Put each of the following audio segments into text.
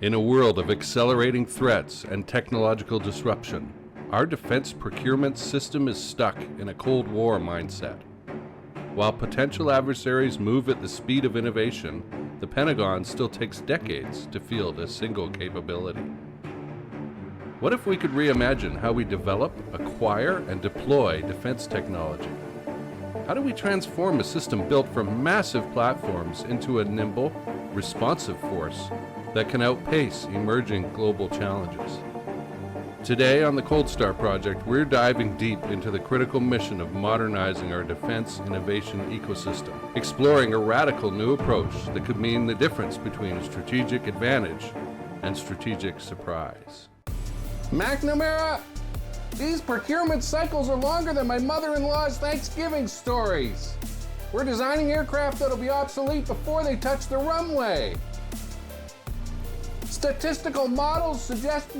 In a world of accelerating threats and technological disruption, our defense procurement system is stuck in a Cold War mindset. While potential adversaries move at the speed of innovation, the Pentagon still takes decades to field a single capability. What if we could reimagine how we develop, acquire, and deploy defense technology? How do we transform a system built from massive platforms into a nimble, responsive force that can outpace emerging global challenges? Today on the Cold Star Project, we're diving deep into the critical mission of modernizing our defense innovation ecosystem, exploring a radical new approach that could mean the difference between strategic advantage and strategic surprise. McNamara, these procurement cycles are longer than my mother-in-law's Thanksgiving stories. We're designing aircraft that'll be obsolete before they touch the runway. Statistical models suggest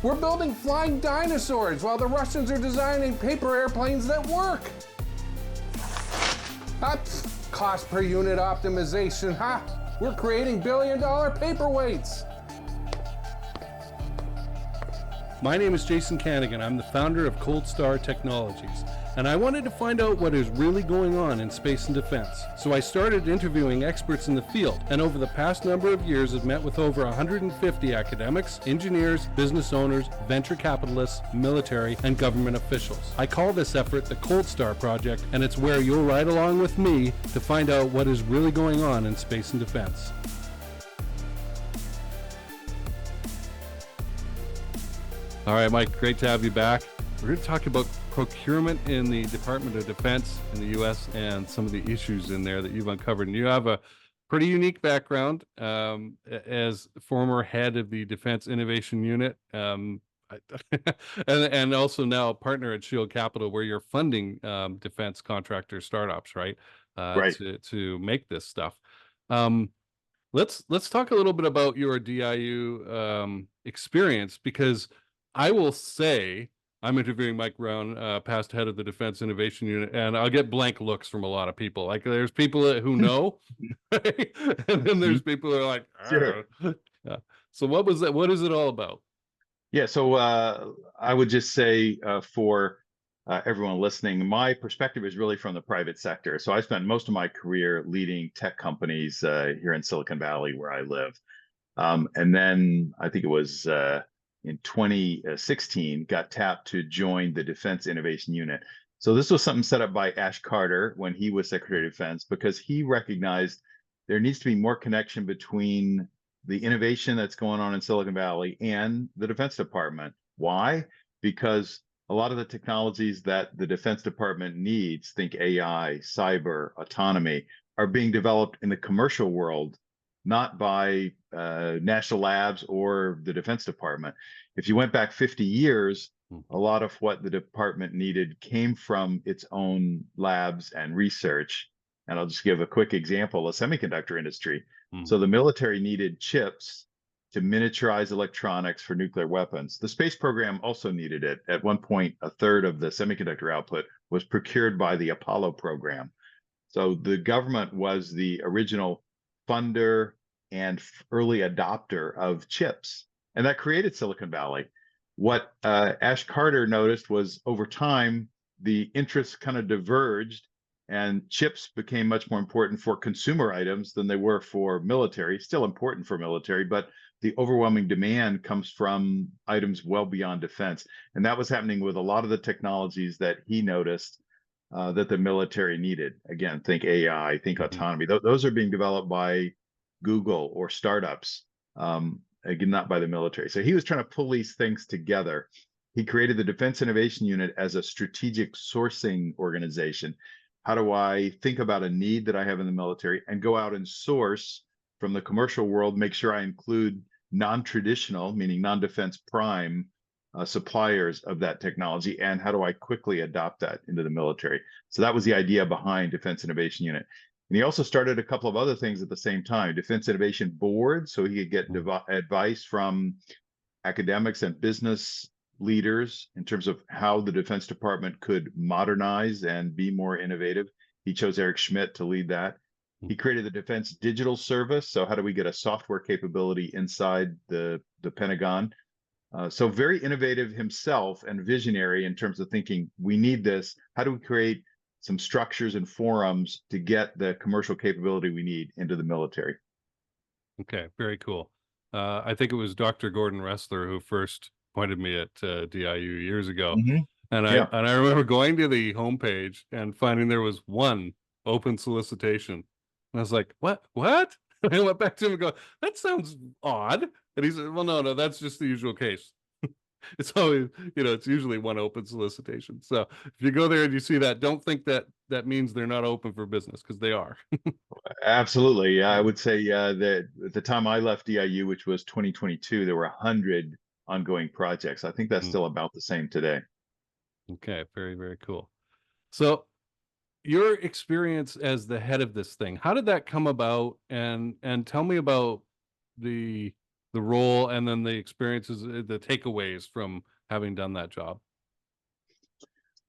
we're building flying dinosaurs while the Russians are designing paper airplanes that work. Cost per unit optimization, We're creating billion-dollar paperweights. My name is Jason Canigan. I'm the founder of Cold Star Technologies, and I wanted to find out what is really going on in space and defense. So I started interviewing experts in the field, and over the past number of years have met with over 150 academics, engineers, business owners, venture capitalists, military, and government officials. I call this effort the Cold Star Project, and it's where you'll ride along with me to find out what is really going on in space and defense. All right, Mike, great to have you back. We're going to talk about procurement in the Department of Defense in the U.S. and some of the issues in there that you've uncovered. And you have a pretty unique background as former head of the Defense Innovation Unit, and also now a partner at Shield Capital, where you're funding defense contractor startups, right? Right. To make this stuff. Let's talk a little bit about your DIU experience, because I will say I'm interviewing Mike Brown, past head of the Defense Innovation Unit, and I'll get blank looks from a lot of people. Like, there's people who know, right? And then there's people who are like, Sure. Yeah. So what was that? What is it all about? Yeah, so I would just say for everyone listening, my perspective is really from the private sector. So I spent most of my career leading tech companies here in Silicon Valley, where I live. And then I think it was in 2016, got tapped to join the Defense Innovation Unit. So this was something set up by Ash Carter when he was Secretary of Defense, because he recognized there needs to be more connection between the innovation that's going on in Silicon Valley and the Defense Department. Why? Because a lot of the technologies that the Defense Department needs, think AI, cyber, autonomy, are being developed in the commercial world, not by national labs or the Defense Department. If you went back 50 years, a lot of what the department needed came from its own labs and research. And I'll just give a quick example, the semiconductor industry. So the military needed chips to miniaturize electronics for nuclear weapons. The space program also needed it. At one point, a third of the semiconductor output was procured by the Apollo program. So the government was the original funder and early adopter of chips, and that created Silicon Valley. What Ash Carter noticed was, over time, the interests kind of diverged, and chips became much more important for consumer items than they were for military. Still important for military, but the overwhelming demand comes from items well beyond defense. And that was happening with a lot of the technologies that he noticed that the military needed. Again, think AI, think autonomy. Those are being developed by Google or startups, again, not by the military. So he was trying to pull these things together. He created the Defense Innovation Unit as a strategic sourcing organization. How do I think about a need that I have in the military and go out and source from the commercial world, make sure I include non-traditional, meaning non-defense prime suppliers of that technology, and how do I quickly adopt that into the military? So that was the idea behind Defense Innovation Unit. And he also started a couple of other things at the same time, Defense Innovation Board, so he could get advice from academics and business leaders in terms of how the Defense Department could modernize and be more innovative. He chose Eric Schmidt to lead that. He created the Defense Digital Service. So how do we get a software capability inside the Pentagon? So very innovative himself and visionary in terms of thinking, we need this. How do we create some structures and forums to get the commercial capability we need into the military? Okay, very cool. I think it was Dr. Gordon Ressler who first pointed me at DIU years ago. Mhm. And Yeah. I remember going to the homepage and finding there was one open solicitation. And I was like, what? What? I went back to him and go, that sounds odd. And he said, well, no, that's just the usual case. It's always, it's usually one open solicitation. So if you go there and you see that, don't think that that means they're not open for business, because they are. Absolutely. I would say that at the time I left DIU, which was 2022, there were 100 ongoing projects. I think that's still about the same today. Okay, very, very cool. So your experience as the head of this thing, how did that come about? And tell me about the role, and then the experiences, the takeaways from having done that job.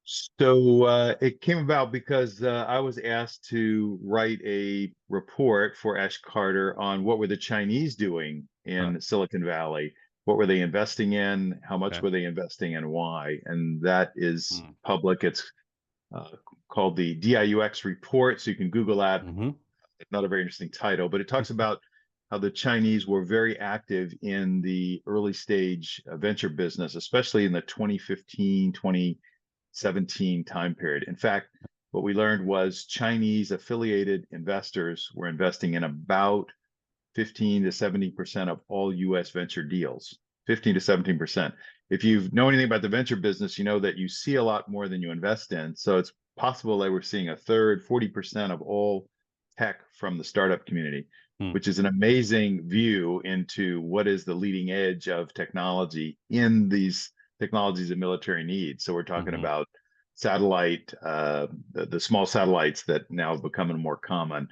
So it came about because I was asked to write a report for Ash Carter on what were the Chinese doing in Silicon Valley. What were they investing in? How much were they investing in? Why? And that is public. It's called the DIUX report. So you can Google that. It's not a very interesting title, but it talks about how the Chinese were very active in the early stage venture business, especially in the 2015, 2017 time period. In fact, what we learned was Chinese affiliated investors were investing in about 15 to 70% of all US venture deals, 15 to 17%. If you know anything about the venture business, you know that you see a lot more than you invest in. So it's possible they were seeing a third, 40% of all tech from the startup community, which is an amazing view into what is the leading edge of technology in these technologies that military needs. So we're talking about satellite, the small satellites that now have become more common,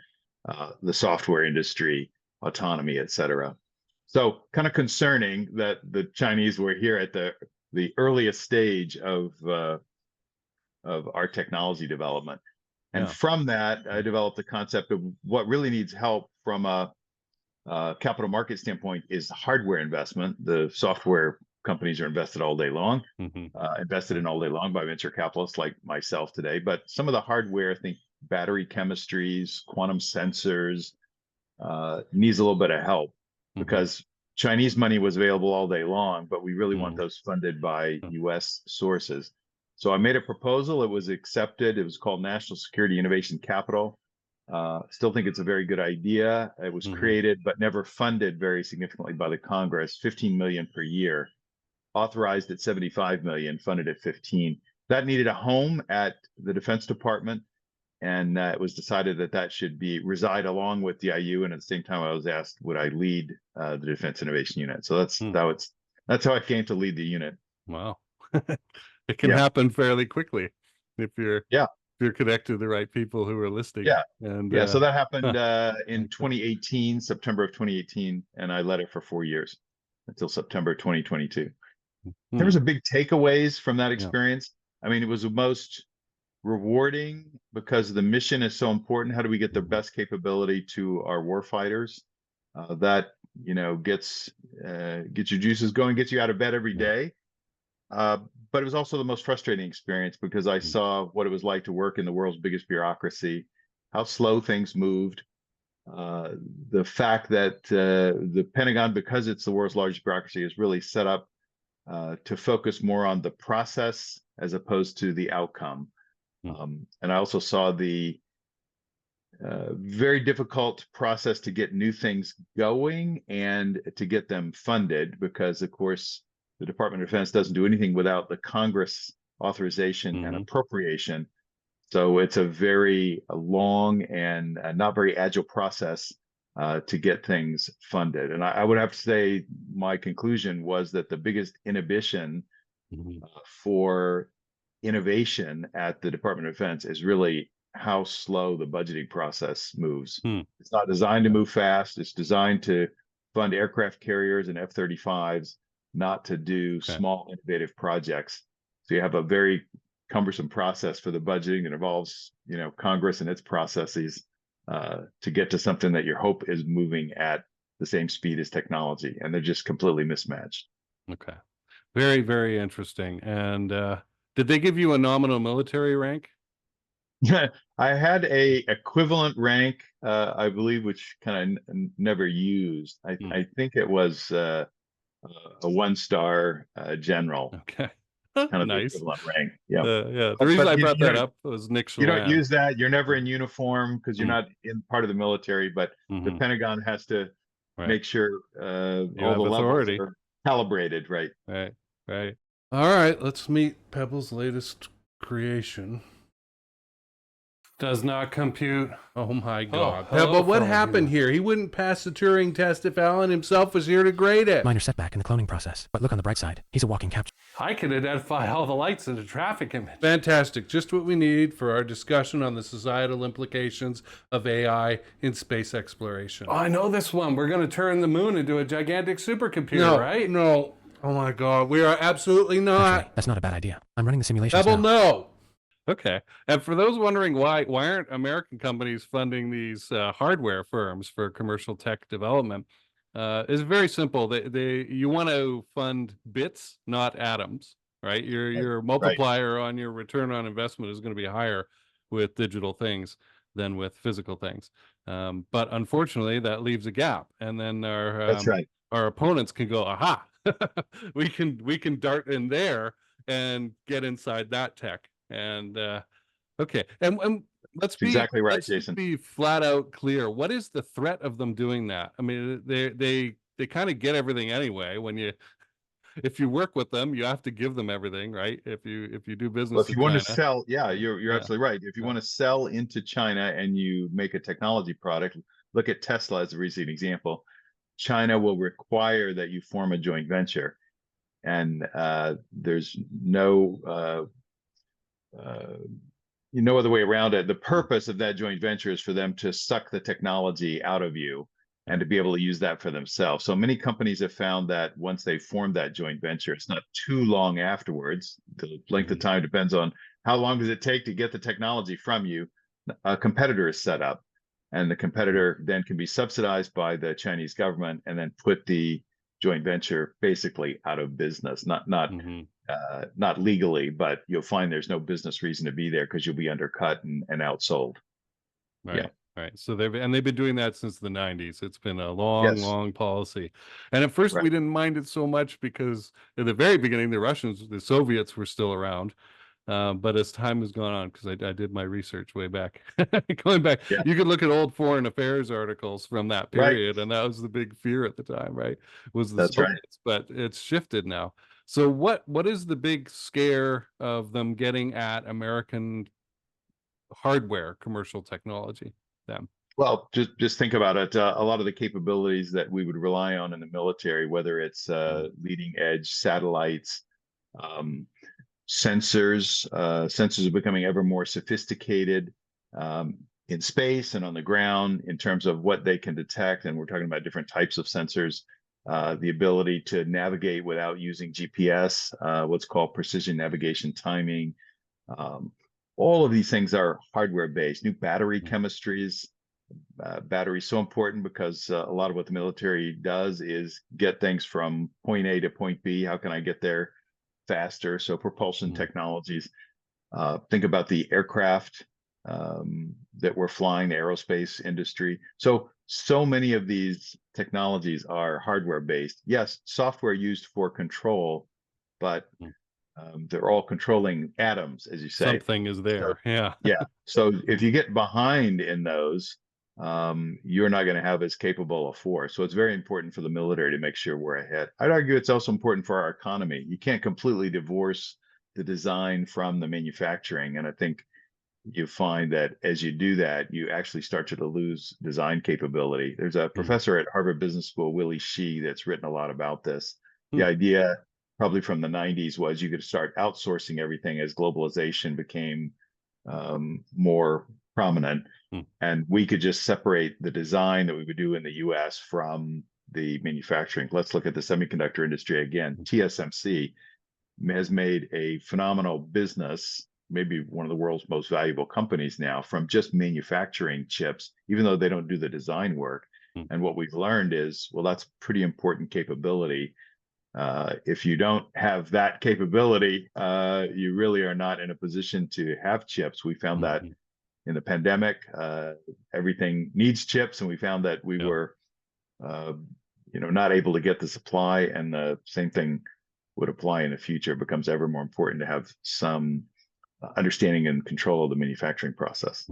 the software industry, autonomy, et cetera. So kind of concerning that the Chinese were here at the earliest stage of our technology development. And from that, I developed the concept of what really needs help from a capital market standpoint is hardware investment. The software companies are invested all day long, invested in all day long by venture capitalists like myself today. But some of the hardware, think battery chemistries, quantum sensors, needs a little bit of help because Chinese money was available all day long, but we really want those funded by US sources. So I made a proposal. It was accepted. It was called National Security Innovation Capital. Still think it's a very good idea. It was created, but never funded very significantly by the Congress, 15 million per year, authorized at 75 million, funded at 15. That needed a home at the Defense Department. And it was decided that that should reside along with DIU. And at the same time, I was asked, would I lead the Defense Innovation Unit? So that's how I came to lead the unit. Wow. It can happen fairly quickly if you're connected to the right people who are listening. So that happened in 2018, September of 2018, and I led it for 4 years until September 2022. There was a big takeaways from that experience. I mean, it was the most rewarding because the mission is so important. How do we get the best capability to our warfighters? That gets your juices going, gets you out of bed every day. But it was also the most frustrating experience because I saw what it was like to work in the world's biggest bureaucracy, how slow things moved. The fact that the Pentagon, because it's the world's largest bureaucracy, is really set up to focus more on the process as opposed to the outcome. And I also saw the very difficult process to get new things going and to get them funded because, of course, the Department of Defense doesn't do anything without the Congress authorization and appropriation. So it's a very long and not very agile process to get things funded. And I would have to say my conclusion was that the biggest inhibition for innovation at the Department of Defense is really how slow the budgeting process moves. It's not designed to move fast. It's designed to fund aircraft carriers and F-35s, not to do small innovative projects. So you have a very cumbersome process for the budgeting that involves, Congress and its processes to get to something that your hope is moving at the same speed as technology, and they're just completely mismatched. Okay. Very, very interesting. And did they give you a nominal military rank? I had a equivalent rank, I believe, which kind of never used. I think it was a 1-star general, Okay. kind of the Nice. equivalent rank. Yeah, Yeah. The reason but I brought that up was Nick you don't Shalan. use that. You're never in uniform because you're not in part of the military. But the Mm-hmm. Pentagon has to Right. make sure You all have the levels authority. are calibrated, right? Right. Right. All right. Let's meet Pebble's latest creation. Does not compute. Oh my God. Pebble, what happened here? He wouldn't pass the Turing test if Alan himself was here to grade it. Minor setback in the cloning process, but look on the bright side. He's a walking capture. I can identify all the lights in a traffic image. Fantastic. Just what we need for our discussion on the societal implications of AI in space exploration. Oh, I know this one. We're going to turn the moon into a gigantic supercomputer, right? No. Oh my God. We are absolutely not. Actually, that's not a bad idea. I'm running the simulations Pebble, now. no. Okay. And for those wondering why aren't American companies funding these hardware firms for commercial tech development, it's very simple. You want to fund bits, not atoms, right? Your multiplier on your return on investment is going to be higher with digital things than with physical things. But unfortunately, that leaves a gap, and then That's right. our opponents can go, aha, we can dart in there and get inside that tech. And okay, and let's be exactly right, let's Jason. be flat out clear. What is the threat of them doing that? I mean, they kind of get everything anyway. If you work with them, you have to give them everything, right? If you do business, Well, if you in want China. to sell, you're absolutely right. If you want to sell into China and you make a technology product, look at Tesla as a recent example. China will require that you form a joint venture, and there's no other way around it. The purpose of that joint venture is for them to suck the technology out of you and to be able to use that for themselves. So many companies have found that once they form that joint venture, it's not too long afterwards. The length of time depends on how long does it take to get the technology from you. A competitor is set up, and the competitor then can be subsidized by the Chinese government and then put the joint venture basically out of business. Not legally, but you'll find there's no business reason to be there because you'll be undercut and outsold. Right. Yeah. Right. So they've been doing that since the 90s. It's been a long policy. And at first we didn't mind it so much because at the very beginning, the Soviets were still around. But as time has gone on, because I did my research way back, going back, you could look at old foreign affairs articles from that period, and that was the big fear at the time, right? Was the Soviets, but it's shifted now. So what is the big scare of them getting at American hardware, commercial technology? Them? Well, just think about it. A lot of the capabilities that we would rely on in the military, whether it's leading edge satellites, sensors are becoming ever more sophisticated in space and on the ground in terms of what they can detect. And we're talking about different types of sensors, the ability to navigate without using GPS, what's called precision navigation timing. All of these things are hardware based. New battery chemistries. Batteries so important because a lot of what the military does is get things from point A to point B. How can I get there faster? So propulsion technologies. Think about the aircraft that we're flying, the aerospace industry. So many of these technologies are hardware based. Yes, software used for control, but they're all controlling atoms, as you say. Something is there. Yeah. So if you get behind in those, you're not going to have as capable a force. So it's very important for the military to make sure we're ahead. I'd argue it's also important for our economy. You can't completely divorce the design from the manufacturing. And I think you find that as you do that, you actually start to lose design capability. There's a professor at Harvard Business School, Willie Shih, that's written a lot about this. The idea probably from the 90s was you could start outsourcing everything as globalization became more prominent. And we could just separate the design that we would do in the US from the manufacturing. Let's look at the semiconductor industry again. TSMC has made a phenomenal business maybe one of the world's most valuable companies now from just manufacturing chips, even though they don't do the design work. And what we've learned is, well, that's pretty important capability. If you don't have that capability, you really are not in a position to have chips. We found that in the pandemic, everything needs chips, and we found that we were, not able to get the supply. And the same thing would apply in the future. It becomes ever more important to have some understanding and control of the manufacturing process,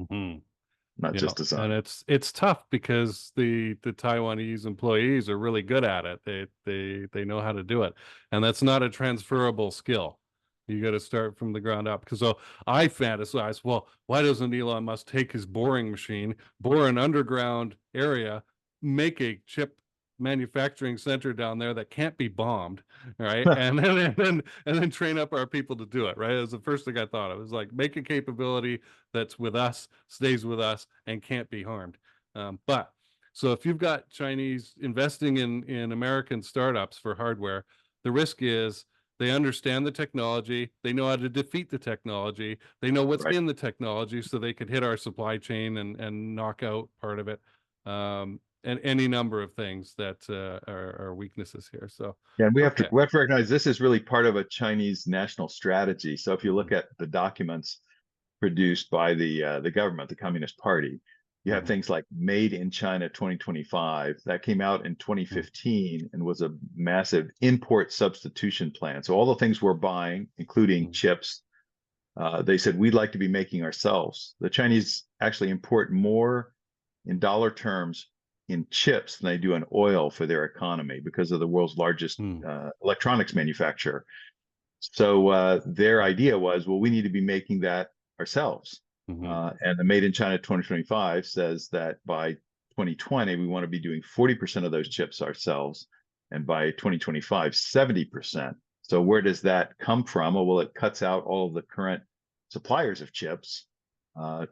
not just design. And it's tough because the Taiwanese employees are really good at it. They know how to do it, and that's not a transferable skill. You got to start from the ground up. Because so I fantasize, well, why doesn't Elon Musk take his boring machine, bore an underground area, make a chip manufacturing center down there that can't be bombed, right? and then train up our people to do it, right? It was the first thing I thought. It was like, make a capability that's with us, stays with us, and can't be harmed. But so if you've got Chinese investing in American startups for hardware, the risk is they understand the technology, they know how to defeat the technology, they know what's in the technology, so they could hit our supply chain and knock out part of it. And any number of things that are weaknesses here. So and we have to recognize this is really part of a Chinese national strategy. So if you look at the documents produced by the government, the Communist Party, you have things like Made in China 2025 that came out in 2015 and was a massive import substitution plan. So all the things we're buying, including chips, they said we'd like to be making ourselves. The Chinese actually import more in dollar terms in chips than they do in oil for their economy because of the world's largest electronics manufacturer. So their idea was, well, we need to be making that ourselves. And the Made in China 2025 says that by 2020, we want to be doing 40% of those chips ourselves. And by 2025, 70%. So where does that come from? Well, it cuts out all of the current suppliers of chips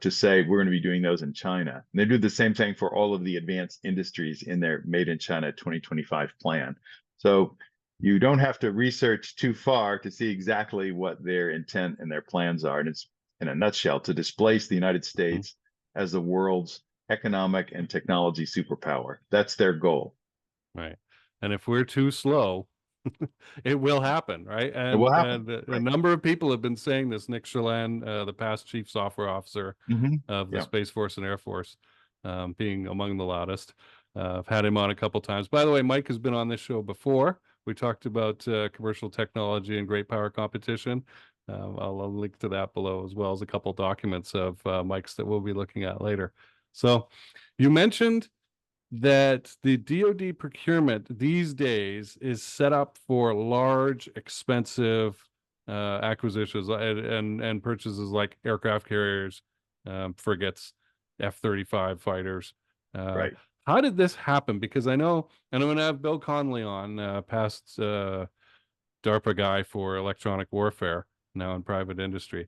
to say we're going to be doing those in China. And they do the same thing for all of the advanced industries in their Made in China 2025 plan. So you don't have to research too far to see exactly what their intent and their plans are. And it's, in a nutshell, to displace the United States as the world's economic and technology superpower. That's their goal. Right. And if we're too slow, it will happen, right? And, it will happen. And a number of people have been saying this. Nick Chalan, the past chief software officer of the Space Force and Air Force, being among the loudest. I've had him on a couple times. By the way, Mike has been on this show before. We talked about commercial technology and great power competition. I'll link to that below, as well as a couple documents of Mike's that we'll be looking at later. So you mentioned that the DoD procurement these days is set up for large, expensive acquisitions and purchases like aircraft carriers, frigates, F-35 fighters. Right. How did this happen? Because I know, and I'm going to have Bill Conley on, past DARPA guy for electronic warfare, now in private industry,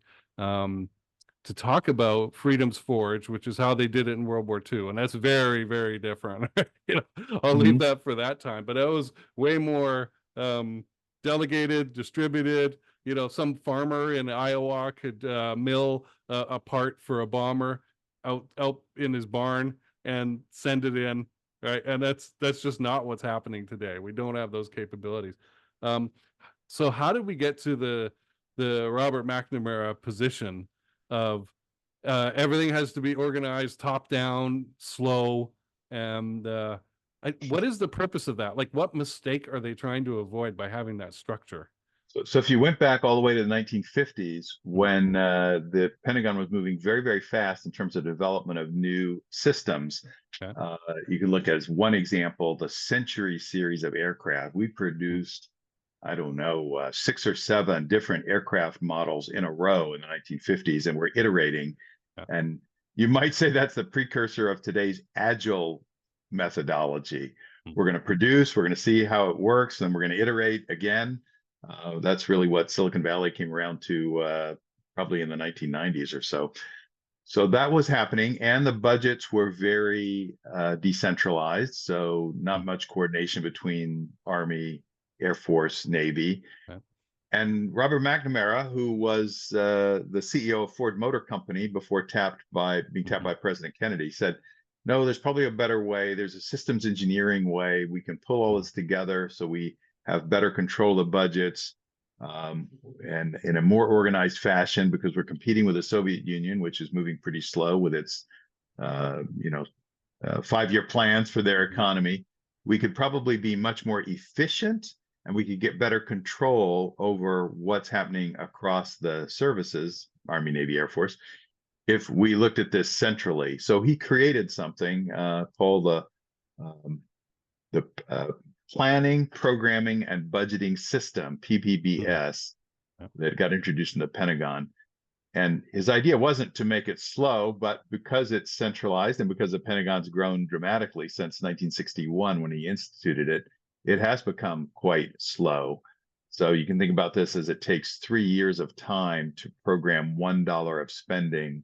to talk about Freedom's Forge, which is how they did it in World War II. And that's very, very different. I'll leave that for that time. But it was way more delegated, distributed. Some farmer in Iowa could mill a part for a bomber out in his barn and send it in, right? And that's just not what's happening today. We don't have those capabilities. So how did we get to the Robert McNamara position of everything has to be organized top down, slow, and what is the purpose of that? Like, what mistake are they trying to avoid by having that structure? So if you went back all the way to the 1950s, when the Pentagon was moving very, very fast in terms of development of new systems, you can look at as one example, the Century series of aircraft. We produced, I don't know, 6 or 7 different aircraft models in a row in the 1950s, and we're iterating. And you might say that's the precursor of today's agile methodology. We're going to produce, we're going to see how it works, and we're going to iterate again. That's really what Silicon Valley came around to probably in the 1990s or so. So that was happening, and the budgets were very decentralized, so not much coordination between Army, Air Force, Navy. And Robert McNamara, who was the CEO of Ford Motor Company before being tapped by President Kennedy, said, no, there's probably a better way. There's a systems engineering way. We can pull all this together so we have better control of budgets and in a more organized fashion, because we're competing with the Soviet Union, which is moving pretty slow with its 5-year plans for their economy. We could probably be much more efficient, and we could get better control over what's happening across the services, Army, Navy, Air Force, if we looked at this centrally. So he created something called the Planning, Programming, and Budgeting System, PPBS, that got introduced in the Pentagon. And his idea wasn't to make it slow, but because it's centralized and because the Pentagon's grown dramatically since 1961 when he instituted it, it has become quite slow. So you can think about this as it takes 3 years of time to program $1 of spending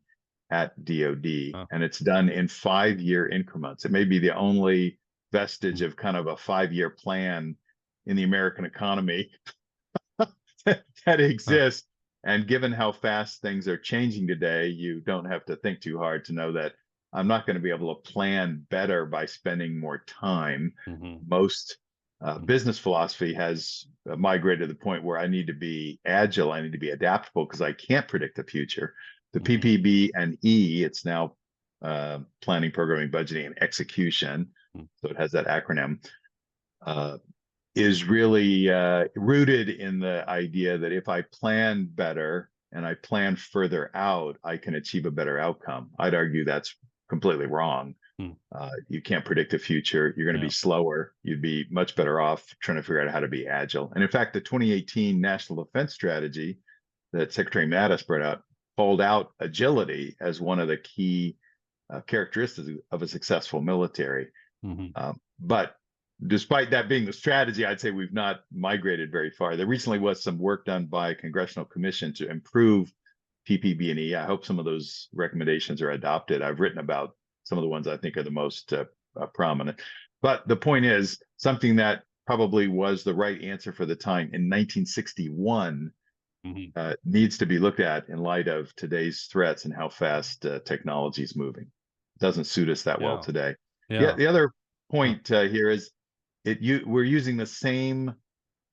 at DoD, and it's done in 5-year increments. It may be the only vestige of kind of a 5-year plan in the American economy that exists. And given how fast things are changing today, you don't have to think too hard to know that I'm not going to be able to plan better by spending more time. Most business philosophy has migrated to the point where I need to be agile, I need to be adaptable, because I can't predict the future. The PPB and E, it's now planning, programming, budgeting, and execution. So it has that acronym. Is really rooted in the idea that if I plan better and I plan further out, I can achieve a better outcome. I'd argue that's completely wrong. You can't predict the future. You're going to be slower. You'd be much better off trying to figure out how to be agile. And in fact, the 2018 National Defense Strategy that Secretary Mattis brought out called out agility as one of the key characteristics of a successful military. But despite that being the strategy, I'd say we've not migrated very far. There recently was some work done by a congressional commission to improve PPB&E. I hope some of those recommendations are adopted. I've written about some of the ones I think are the most prominent. But the point is, something that probably was the right answer for the time in 1961 needs to be looked at in light of today's threats and how fast technology is moving. It doesn't suit us that well today. The other point here is we're using the same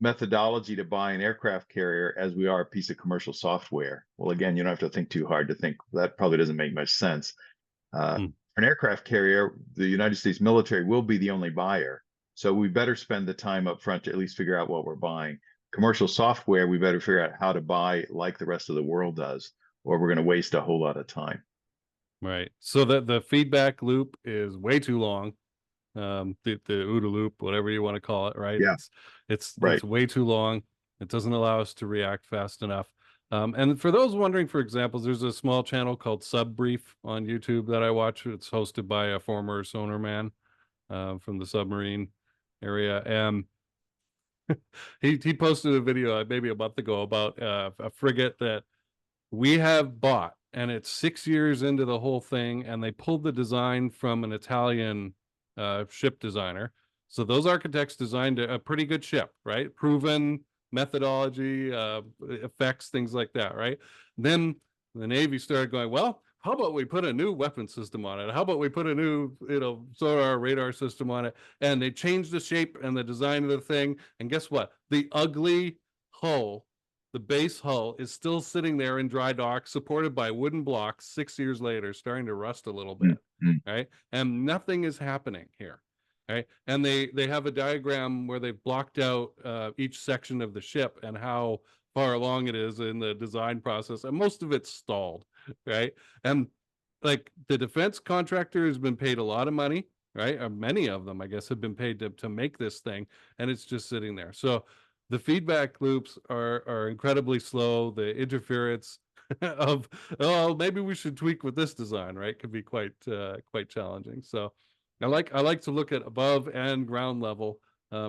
methodology to buy an aircraft carrier as we are a piece of commercial software. Well, again, you don't have to think too hard to think that probably doesn't make much sense. An aircraft carrier, the United States military will be the only buyer. So we better spend the time up front to at least figure out what we're buying. Commercial software, we better figure out how to buy like the rest of the world does, or we're going to waste a whole lot of time. Right. So the feedback loop is way too long. The OODA loop, whatever you want to call it, right? Yeah. It's way too long. It doesn't allow us to react fast enough. And for those wondering, for examples, there's a small channel called Sub Brief on YouTube that I watch. It's hosted by a former sonarman from the submarine area, and he posted a video maybe a month ago about a frigate that we have bought, and it's 6 years into the whole thing, and they pulled the design from an Italian ship designer. So those architects designed a pretty good ship, right? Proven methodology, effects, things like that, right? Then the Navy started going, well, how about we put a new weapon system on it? How about we put a new, sonar radar system on it? And they changed the shape and the design of the thing. And guess what? The ugly hull, the base hull, is still sitting there in dry dock, supported by wooden blocks 6 years later, starting to rust a little bit, right? And nothing is happening here, right? And they have a diagram where they've blocked out each section of the ship and how far along it is in the design process, and most of it's stalled, right? And like the defense contractor has been paid a lot of money, right? Or many of them, I guess, have been paid to make this thing, and it's just sitting there. So the feedback loops are incredibly slow. The interference of, oh, maybe we should tweak with this design, right, could be quite challenging. So I like to look at above and ground level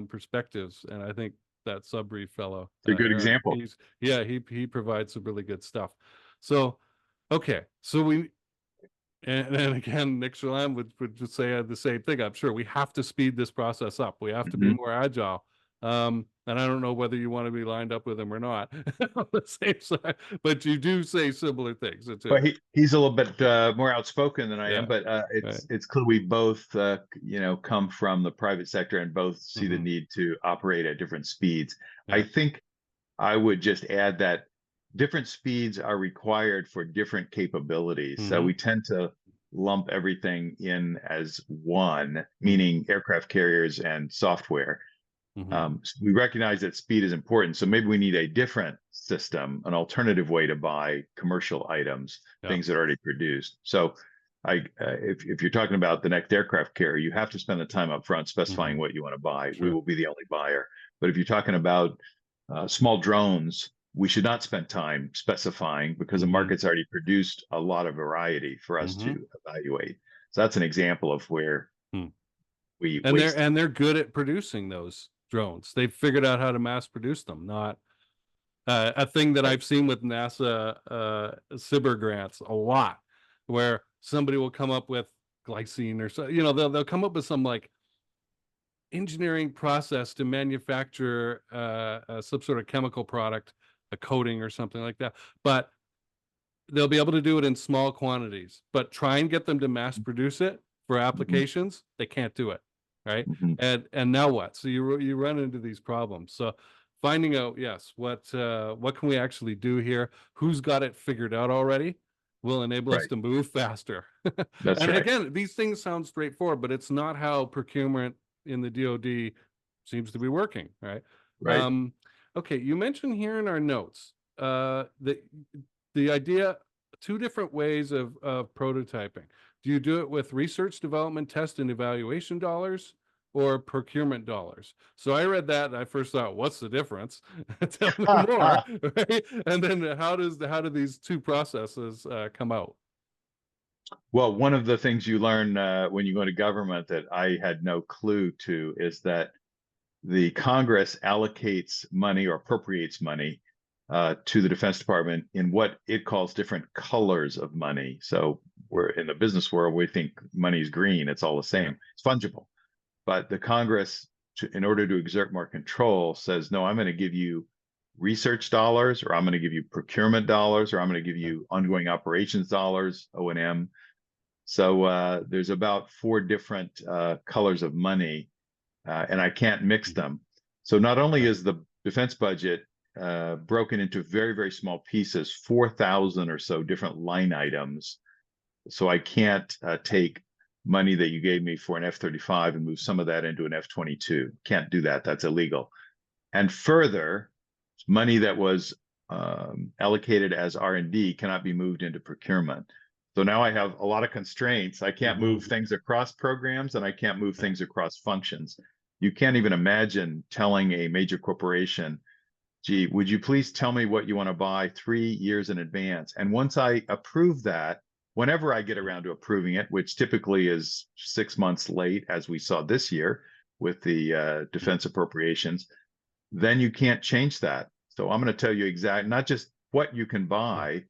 perspectives, and I think that Sub Brief fellow, it's a good example. He provides some really good stuff. So okay, so and again, Nick Shalam would just say the same thing. I'm sure we have to speed this process up. We have to be more agile. And I don't know whether you want to be lined up with him or not on the same side, but you do say similar things too. But he's a little bit more outspoken than I am, Yeah, but right. it's clear we both come from the private sector and both see the Mhm. need to operate at different speeds. I Yeah. think I would just add that different speeds are required for different capabilities. So Mhm. we tend to lump everything in as one, Mhm. meaning aircraft carriers and software. Mhm. So we recognize that speed is important. So maybe we need a different system, an alternative way to buy commercial items, Yeah. things that are already produced. So if you're talking about the next aircraft carrier, you have to spend the time up front specifying Mhm. what you want to buy. We Sure. will be the only buyer. But if you're talking about small drones, we should not spend time specifying because the Mhm. market's already produced a lot of variety for us Mhm. to evaluate. So that's an example of where Hmm. we And waste. they're good at producing those drones. They've figured out how to mass produce them. Not a thing that Right. I've seen with NASA cyber grants a lot, where somebody will come up with glycine or so, they'll come up with some like engineering process to manufacture some sort of chemical product, a coating or something like that. But they'll be able to do it in small quantities, but try and get them to mass produce it for Mhm, applications, they can't do it, right? mhm. And now what? So you run into these problems. So finding out, yes, what can we actually do here? Who's got it figured out already? Will enable us Right. to move faster. That's And right. again, these things sound straightforward, but it's not how procurement in the DoD seems to be working, right? Right. Um, okay, you mentioned here in our notes that the idea, two different ways of prototyping. Do you do it with research, development, test, and evaluation dollars or procurement dollars? So I read that and I first thought, what's the difference? Tell me more, right? And then how do these two processes come out? Well, one of the things you learn when you go to government that I had no clue to is that the Congress allocates money or appropriates money to the Defense Department in what it calls different colors of money. So we're in the business world, we think money is green, it's all the Yeah. same, it's fungible. But the Congress, in order to exert more control, says, no, I'm going to give you research dollars, or I'm going to give you procurement dollars, or I'm going to give Yeah. you ongoing operations dollars, O&M. So there's about four different colors of money, and I can't mix them. So not only Okay. is the defense budget broken into very, very small pieces, 4,000 or so different line items. So I can't take money that you gave me for an F-35 and move some of that into an F-22. Can't do that. That's illegal. And further, money that was allocated as R&D cannot be moved into procurement. So now I have a lot of constraints. I can't move things across programs and I can't move Yeah. things across functions. You can't even imagine telling a major corporation, gee, would you please tell me what you want to buy 3 years in advance? And once I approve that, whenever I get around to approving it, which typically is 6 months late, as we saw this year with the defense appropriations, then you can't change that. So I'm going to tell you not just what you can buy,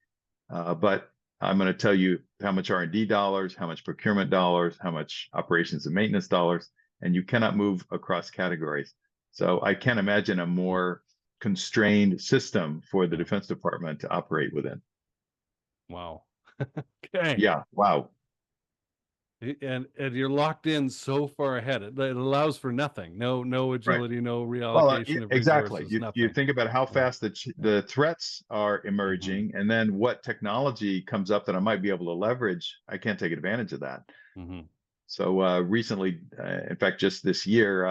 but I'm going to tell you how much R&D dollars, how much procurement dollars, how much operations and maintenance dollars, and you cannot move across categories. So I can't imagine a more constrained system for the Yeah. Defense Department to operate within. Wow. Okay. Yeah. Wow. And you're locked in so far ahead. It allows for nothing. No Right. agility, no Well, reallocation of exactly. resources, You nothing. think about how Yeah. fast the threats are Mm-hmm. emerging, and then what technology comes up that I might be able to leverage. I can't take advantage of that. Mm-hmm. So recently, in fact, just this year,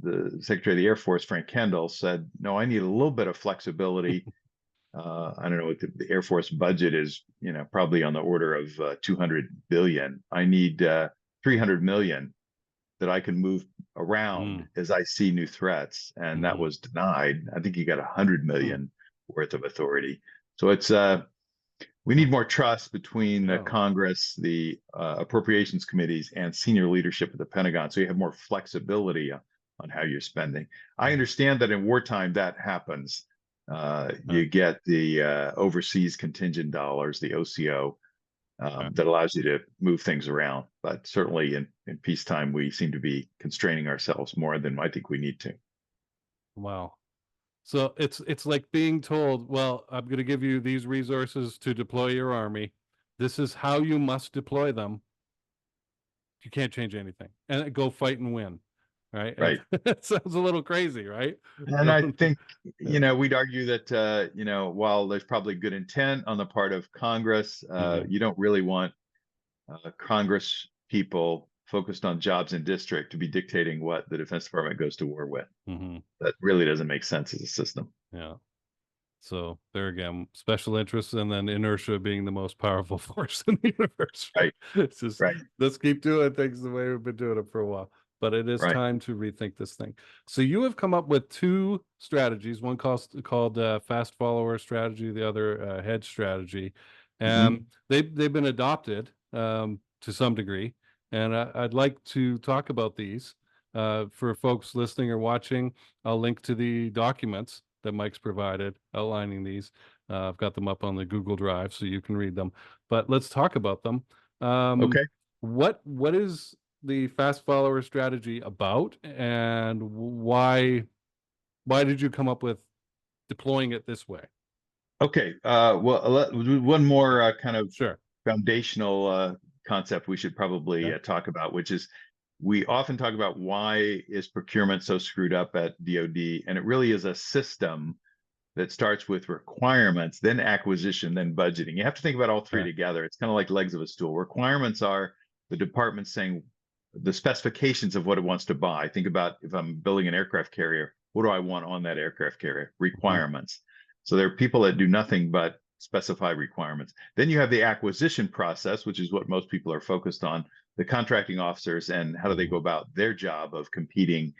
the Secretary of the Air Force, Frank Kendall, said, "No, I need a little bit of flexibility." I don't know what the Air Force budget is, probably on the order of 200 billion. I need 300 million that I can move around Mm. as I see new threats, and that Mm-hmm. was denied. I think he got 100 Hmm. million worth of authority. So it's we need more trust between the Yeah. Congress, the appropriations committees, and senior leadership of the Pentagon. So you have more flexibility on how you're spending. I Mm. understand that in wartime that happens. Uh, You get the overseas contingent dollars, the OCO, uh, that allows you to move things around. But certainly in peacetime, we seem to be constraining ourselves more than I think we need to. Wow. So it's like being told, well, I'm going to give you these resources to deploy your army. This is how you must deploy them. You can't change anything, and go fight and win. Right? Right. It sounds a little crazy, right? And I think, we'd argue that, while there's probably good intent on the part of Congress, Mhm. you don't really want Congress people focused on jobs in district to be dictating what the Defense Department goes to war with. Mhm. That really doesn't make sense as a system. Yeah. So there again, special interests and then inertia being the most powerful force in the universe. Right. It's just, Right. let's keep doing things the way we've been doing it for a while. But it is Right. time to rethink this thing. So you have come up with two strategies, one called fast follower strategy, the other hedge strategy. And they've been adopted to some degree. And I'd like to talk about these. For folks listening or watching, I'll link to the documents that Mike's provided outlining these. I've got them up on the Google Drive so you can read them. But let's talk about them. Okay. What is the fast follower strategy about, and why did you come up with deploying it this way? Okay. One more kind of Sure. foundational concept we should probably Yeah. talk about, which is we often talk about why is procurement so screwed up at DoD, and it really is a system that starts with requirements, then acquisition, then budgeting. You have to think about all three Okay. together. It's kind of like legs of a stool. Requirements are the department saying the specifications of what it wants to buy. Think about if I'm building an aircraft carrier, what do I want on that aircraft carrier? Requirements. So there are people that do nothing but specify requirements. Then you have the acquisition process, which is what most people are focused on, the contracting officers, and how do they go about their job of competing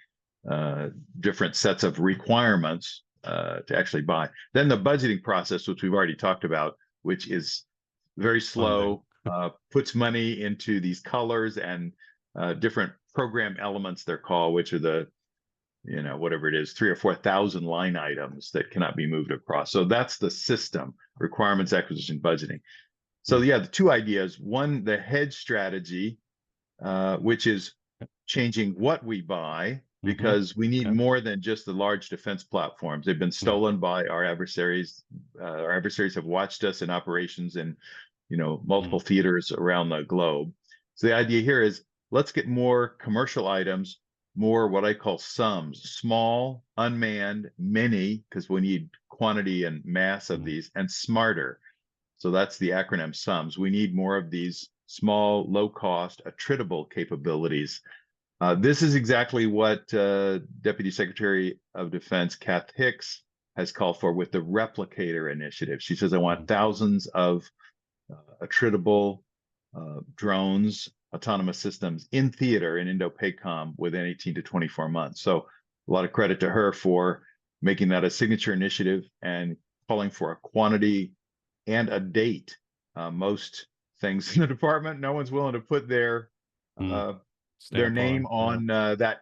different sets of requirements to actually buy. Then the budgeting process, which we've already talked about, which is very slow, puts money into these colors and different program elements they're called, which are the, whatever it is, 3,000 or 4,000 line items that cannot be moved across. So that's the system: requirements, acquisition, budgeting. So yeah, the two ideas: one, the hedge strategy, which is changing what we buy, because we need more than just the large defense platforms. They've been stolen by our adversaries. Our adversaries have watched us in operations in, multiple theaters around the globe. So the idea here is let's get more commercial items, more what I call SUMs, small, unmanned, many, because we need quantity and mass of these, and smarter. So that's the acronym SUMs. We need more of these small, low-cost, attritable capabilities. This is exactly what Deputy Secretary of Defense Kath Hicks has called for with the Replicator Initiative. She says, I want thousands of attritable drones, autonomous systems in theater in Indo-PACOM within 18 to 24 months. So a lot of credit to her for making that a signature initiative and calling for a quantity and a date. Most things in the department, no one's willing to put their name on that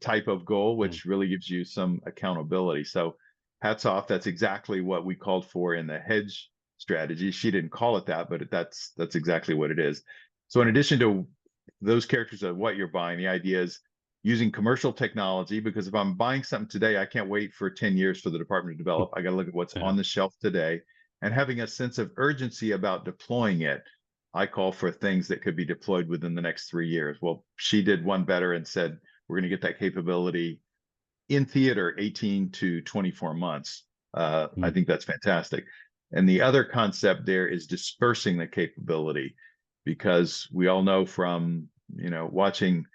type of goal, which really gives you some accountability. So hats off. That's exactly what we called for in the hedge strategy. She didn't call it that, but that's exactly what it is. So in addition to those characters of what you're buying, the idea is using commercial technology, because if I'm buying something today, I can't wait for 10 years for the department to develop. I got to look at what's on the shelf today, and having a sense of urgency about deploying it. I call for things that could be deployed within the next 3 years. Well, she did one better and said, we're going to get that capability in theater 18 to 24 months. I think that's fantastic. And the other concept there is dispersing the capability, because we all know from, watching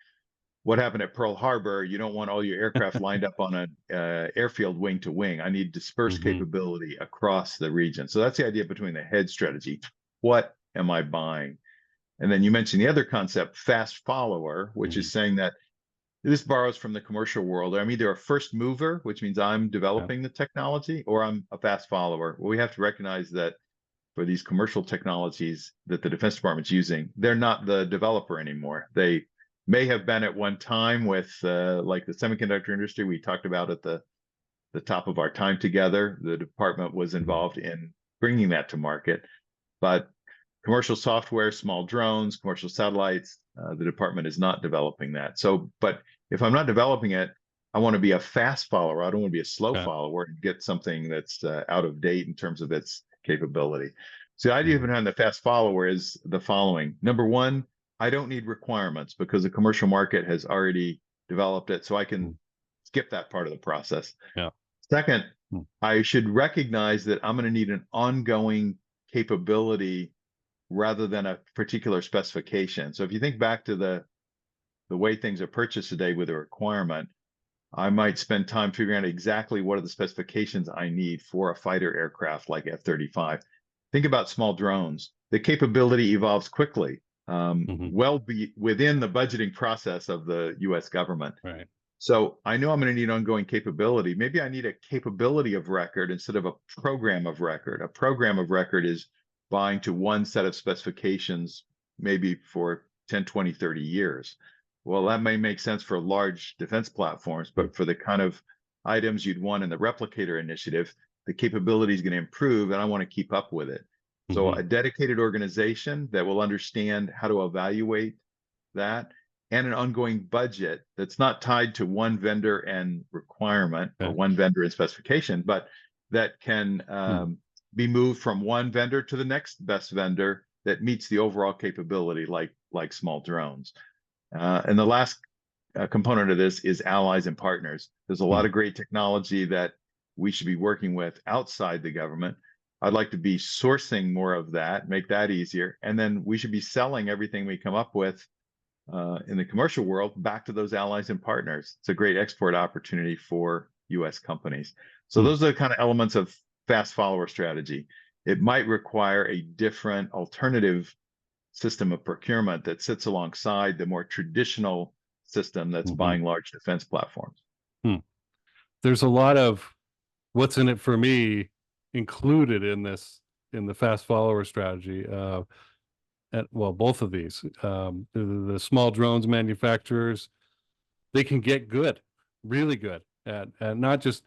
what happened at Pearl Harbor, you don't want all your aircraft lined up on an airfield wing to wing. I need dispersed capability across the region. So that's the idea between the hedge strategy. What am I buying? And then you mentioned the other concept, fast follower, which is saying that this borrows from the commercial world. I'm either a first mover, which means I'm developing the technology, or I'm a fast follower. Well, we have to recognize that for these commercial technologies that the Defense Department's using, they're not the developer anymore. They may have been at one time with like the semiconductor industry we talked about at the top of our time together. The department was involved in bringing that to market, but commercial software, small drones, commercial satellites, the department is not developing that. So, but if I'm not developing it, I want to be a fast follower. I don't want to be a slow Okay. follower and get something that's out of date in terms of its capability. So the idea behind the fast follower is the following. Number one, I don't need requirements because the commercial market has already developed it, so I can skip that part of the process. Yeah. Second, Hmm. I should recognize that I'm going to need an ongoing capability rather than a particular specification. So if you think back to the way things are purchased today with a requirement, I might spend time figuring out exactly what are the specifications I need for a fighter aircraft like F-35. Think about small drones. The capability evolves quickly, well within the budgeting process of the US government. Right. So I know I'm going to need ongoing capability. Maybe I need a capability of record instead of a program of record. A program of record is buying to one set of specifications, maybe for 10, 20, 30 years. Well, that may make sense for large defense platforms, but for the kind of items you'd want in the replicator initiative, the capability is going to improve and I want to keep up with it. So a dedicated organization that will understand how to evaluate that, and an ongoing budget that's not tied to one vendor and requirement or one vendor and specification, but that can be moved from one vendor to the next best vendor that meets the overall capability, like small drones. And the last component of this is allies and partners. There's a lot of great technology that we should be working with outside the government. I'd like to be sourcing more of that, make that easier. And then we should be selling everything we come up with in the commercial world back to those allies and partners. It's a great export opportunity for US companies. So those are the kind of elements of fast follower strategy. It might require a different alternative system of procurement that sits alongside the more traditional system that's buying large defense platforms. There's a lot of what's in it for me included in the fast follower strategy. Well, both of these, the small drones manufacturers, they can get good, really good at not just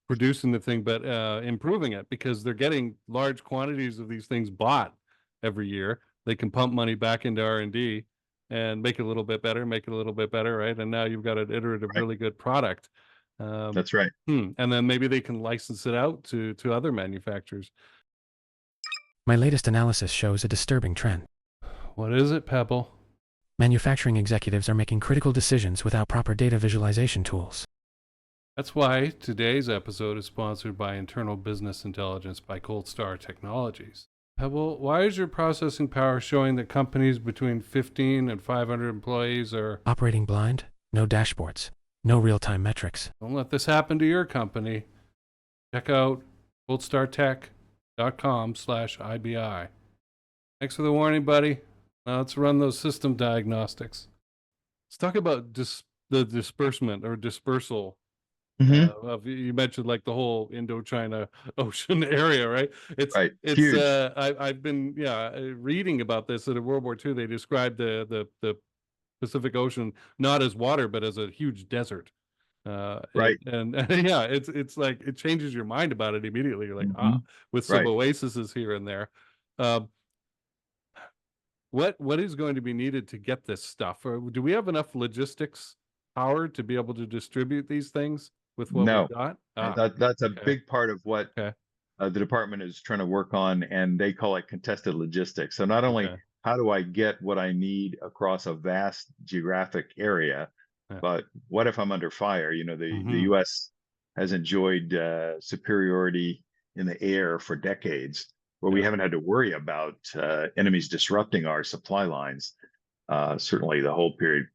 producing the thing, but improving it, because they're getting large quantities of these things bought every year. They can pump money back into R&D and make it a little bit better, right? And now you've got an iterative, really good product. That's right. And then maybe they can license it out to other manufacturers. My latest analysis shows a disturbing trend. What is it, Pebble? Manufacturing executives are making critical decisions without proper data visualization tools. That's why today's episode is sponsored by Internal Business Intelligence by Cold Star Technologies. Pebble, why is your processing power showing that companies between 15 and 500 employees are operating blind? No dashboards. No real-time metrics. Don't let this happen to your company. Check out goldstartech.com/IBI. Thanks for the warning, buddy. Now let's run those system diagnostics. Let's talk about the disbursement or dispersal. You mentioned like the whole Indochina Ocean area, right? It's huge. I've been reading about this. In World War II, they described the Pacific Ocean not as water but as a huge desert. Right. And yeah, it's like it changes your mind about it immediately. You're like, with some oases here and there. What is going to be needed to get this stuff? Or do we have enough logistics power to be able to distribute these things with what we've got? That's a big part of what the department is trying to work on, and they call it contested logistics. So not only how do I get what I need across a vast geographic area, but what if I'm under fire? You know, the US has enjoyed superiority in the air for decades, where we haven't had to worry about enemies disrupting our supply lines. Certainly the whole period,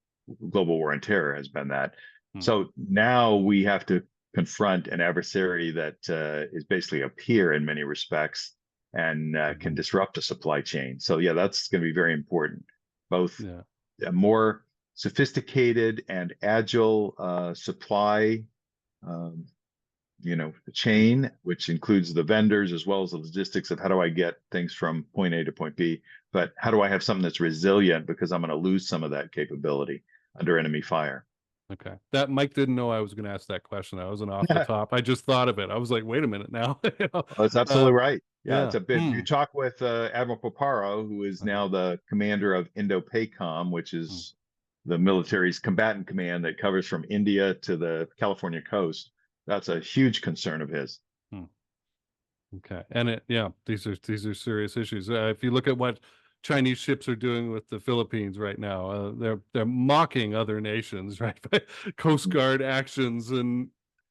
global war on terror has been that. So now we have to confront an adversary that is basically a peer in many respects and can disrupt a supply chain. So yeah, that's going to be very important. Both a more sophisticated and agile supply chain, which includes the vendors as well as the logistics of how do I get things from point A to point B, but how do I have something that's resilient because I'm going to lose some of that capability under enemy fire. Okay. That Mike didn't know I was going to ask that question. I wasn't off the top. I just thought of it. I was like, wait a minute now. That's absolutely right. Yeah, it's a bit. You talk with Admiral Paparo, who is now the commander of INDOPACOM, which is the military's combatant command that covers from India to the California coast. That's a huge concern of his. Okay, and these are serious issues. If you look at what Chinese ships are doing with the Philippines right now, they're mocking other nations, right? Coast Guard actions, and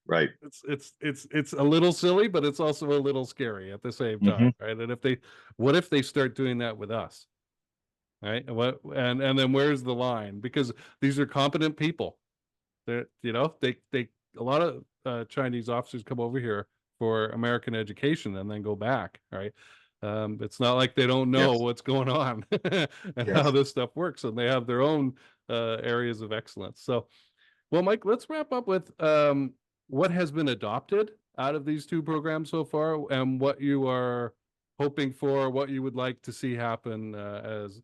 Right. it's a little silly, but it's also a little scary at the same time, right? And what if they start doing that with us, right? And then where's the line? Because these are competent people. They're, a lot of Chinese officers come over here for American education and then go back, right? It's not like they don't know what's going on and how this stuff works, and they have their own areas of excellence. So, well, Mike, let's wrap up with what has been adopted out of these two programs so far, and what you are hoping for, what you would like to see happen as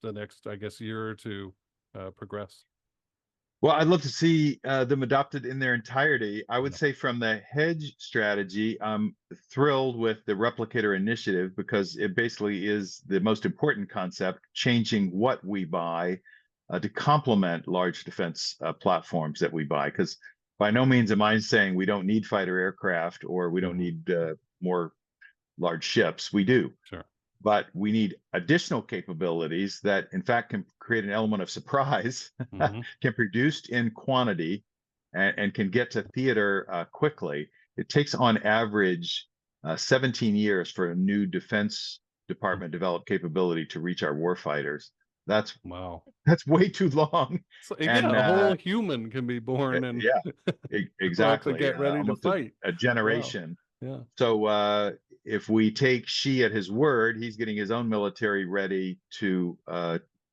the next, I guess, year or two progress. Well, I'd love to see them adopted in their entirety. I would say from the hedge strategy, I'm thrilled with the replicator initiative, because it basically is the most important concept, changing what we buy to complement large defense platforms that we buy. Because by no means am I saying we don't need fighter aircraft or we don't need more large ships. We do. Sure. But we need additional capabilities that, in fact, can create an element of surprise, can produce in quantity, and can get to theater quickly. It takes, on average, 17 years for a new Defense Department developed capability to reach our warfighters. That's way too long. So, a whole human can be born and exactly get ready to fight. A generation. Wow. Yeah. So if we take Xi at his word, he's getting his own military ready to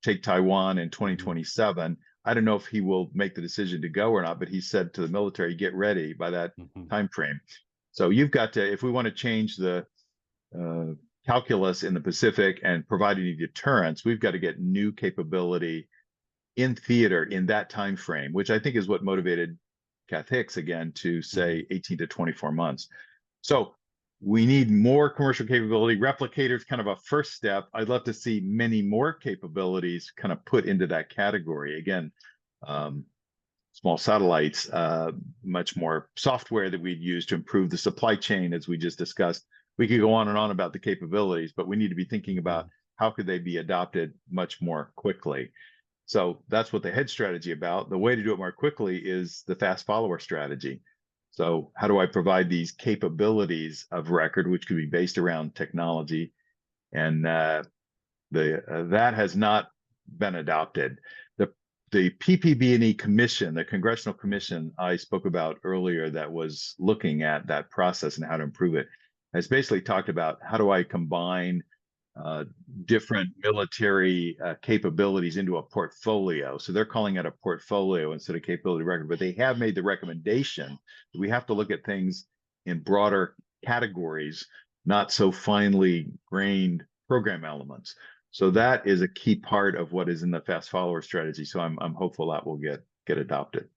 take Taiwan in 2027. I don't know if he will make the decision to go or not, but he said to the military, get ready by that time frame. So you've got to, if we want to change the calculus in the Pacific and provide any deterrence, we've got to get new capability in theater in that time frame, which I think is what motivated Kath Hicks again to say 18 to 24 months. So we need more commercial capability. Replicators, kind of a first step. I'd love to see many more capabilities kind of put into that category. Again, small satellites, much more software that we'd use to improve the supply chain, as we just discussed. We could go on and on about the capabilities, but we need to be thinking about how could they be adopted much more quickly. So that's what the hedge strategy about. The way to do it more quickly is the fast follower strategy. So how do I provide these capabilities of record, which could be based around technology? And that has not been adopted. The PPB&E commission, the congressional commission I spoke about earlier, that was looking at that process and how to improve it, has basically talked about how do I combine different military capabilities into a portfolio. So they're calling it a portfolio instead of capability record, but they have made the recommendation that we have to look at things in broader categories, not so finely grained program elements. So that is a key part of what is in the fast follower strategy. So I'm hopeful that will get adopted.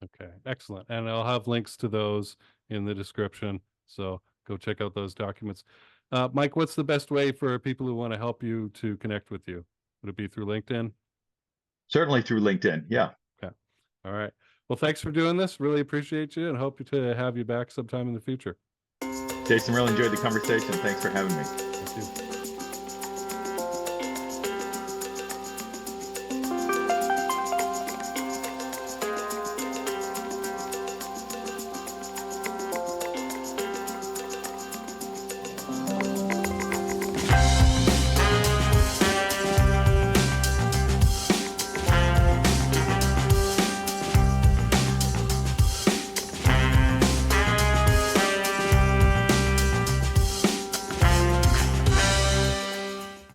Okay, excellent. And I'll have links to those in the description. So go check out those documents. Mike, what's the best way for people who want to help you to connect with you? Would it be through LinkedIn? Certainly through LinkedIn. Yeah. Okay. All right. Well, thanks for doing this. Really appreciate you, and hope to have you back sometime in the future. Jason, really enjoyed the conversation. Thanks for having me. Thank you.